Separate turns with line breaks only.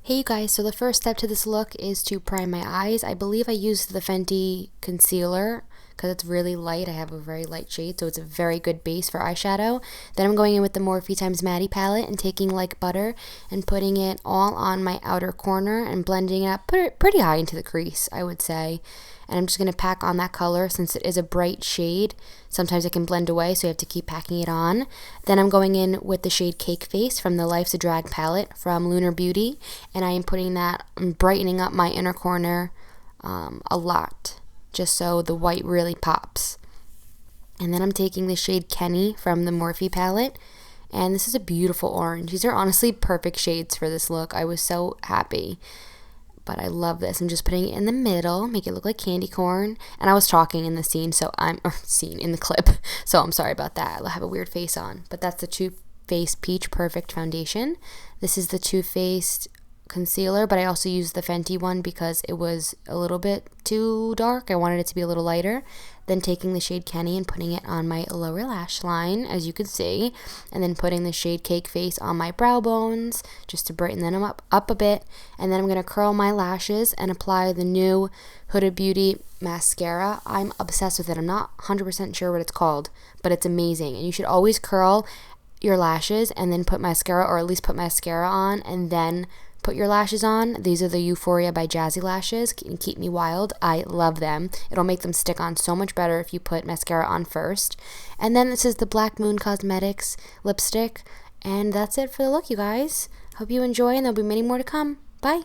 Hey you guys, so the first step to this look is to prime my eyes. I believe I used the Fenty concealer because it's really light. I have a very light shade, so it's a very good base for eyeshadow. Then I'm going in with the Morphe x Maddie palette and taking Like Butter and putting it all on my outer corner and blending it up pretty high into the crease, I would say. And I'm just going to pack on that color since it is a bright shade. Sometimes it can blend away, so you have to keep packing it on. Then I'm going in with the shade Cake Face from the Life's a Drag palette from Lunar Beauty. And I am putting that, brightening up my inner corner a lot, just so the white really pops. And then I'm taking the shade Kenny from the Morphe palette. And this is a beautiful orange. These are honestly perfect shades for this look. I was so happy. But I love this. I'm just putting it in the middle, make it look like candy corn. And I was talking in the scene, in the clip. So I'm sorry about that. I have a weird face on. But that's the Too Faced Peach Perfect Foundation. This is the Too Faced concealer, but I also used the Fenty one because it was a little bit too dark. I wanted it to be a little lighter. Then taking the shade Kenny and putting it on my lower lash line, as you can see, and then putting the shade Cake Face on my brow bones just to brighten them up a bit. And then I'm going to curl my lashes and apply the new Huda Beauty mascara. I'm obsessed with it. I'm not 100% sure what it's called, but it's amazing. And you should always curl your lashes and then put mascara, or at least put mascara on and then put your lashes on. These are the Euphoria by Jazzy Lashes. Can keep me wild. I love them. It'll make them stick on so much better if you put mascara on first. And then this is the Black Moon Cosmetics lipstick. And that's it for the look, you guys. Hope you enjoy, and there'll be many more to come. Bye.